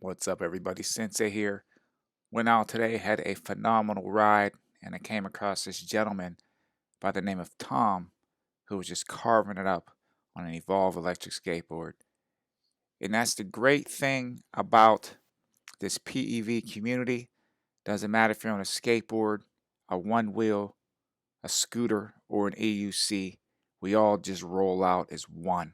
What's up, everybody? Sensei here. Went out today, had a phenomenal ride, and I came across this gentleman by the name of Tom who was just carving it up on an Evolve electric skateboard. And that's the great thing about this PEV community. Doesn't matter if you're on a skateboard, a one wheel, a scooter, or an AUC, we all just roll out as one.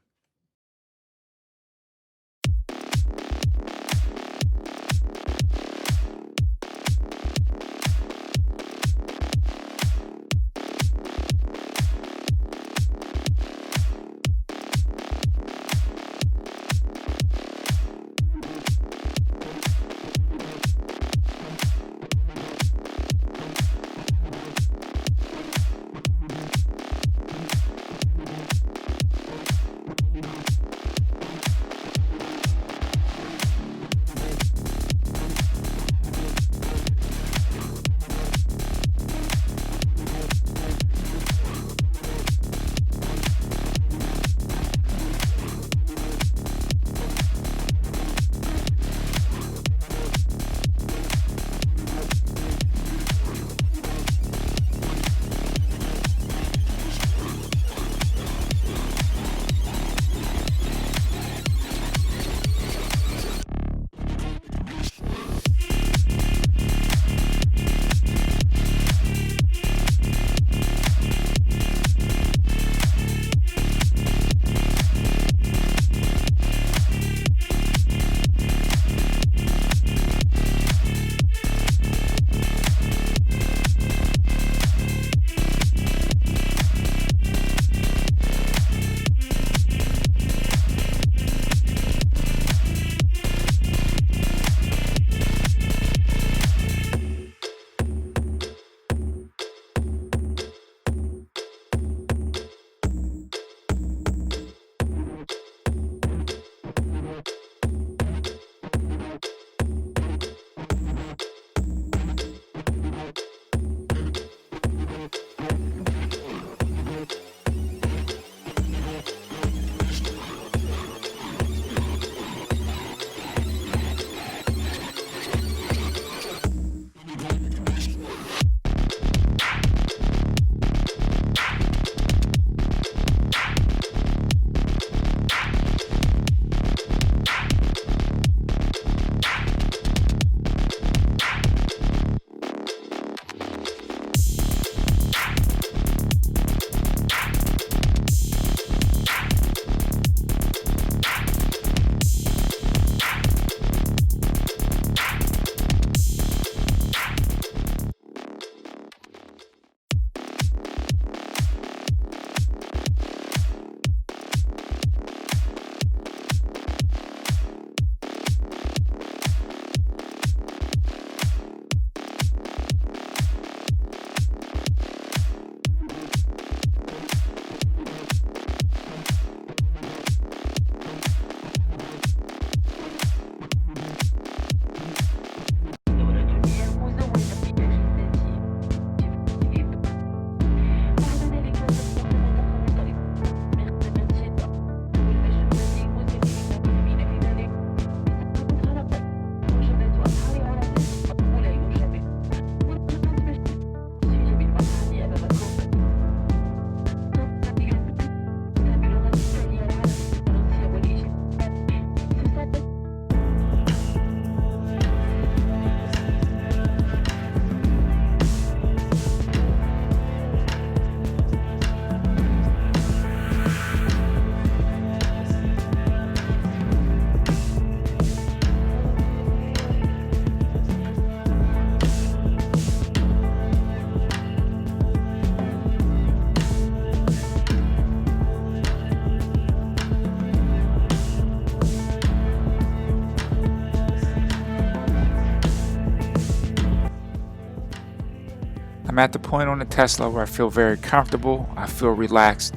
I'm at the point on the Tesla where I feel very comfortable, I feel relaxed,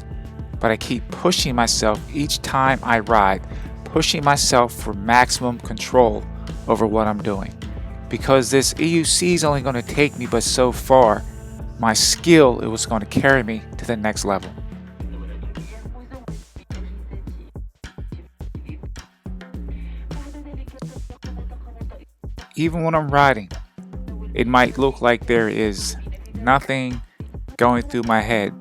but I keep pushing myself each time I ride, pushing myself for maximum control over what I'm doing. Because this EUC is only going to take me but so far, my skill is what's going to carry me to the next level. even when I'm riding, it might look like there is nothing going through my head,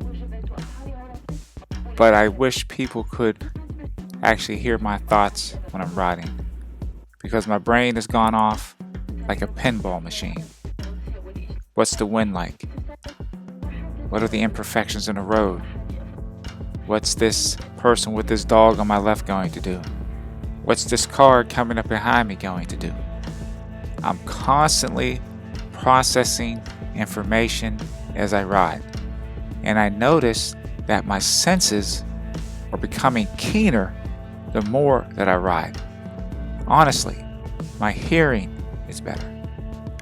but I wish people could actually hear my thoughts when I'm riding, because my brain has gone off like a pinball machine. What's the wind like? What are the imperfections in the road? What's this person with this dog on my left going to do? What's this car coming up behind me going to do? I'm constantly processing information as I ride. And I notice that my senses are becoming keener the more that I ride. Honestly, my hearing is better.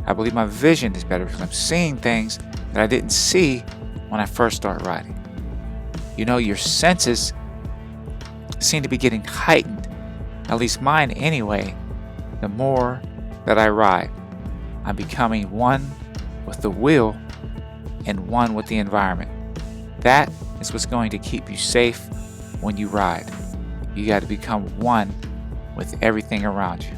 I believe my vision is better because I'm seeing things that I didn't see when I first started riding. You know, your senses seem to be getting heightened, at least mine anyway, the more that I ride. I'm becoming one with the wheel and one with the environment. That is what's going to keep you safe when you ride. You got to become one with everything around you.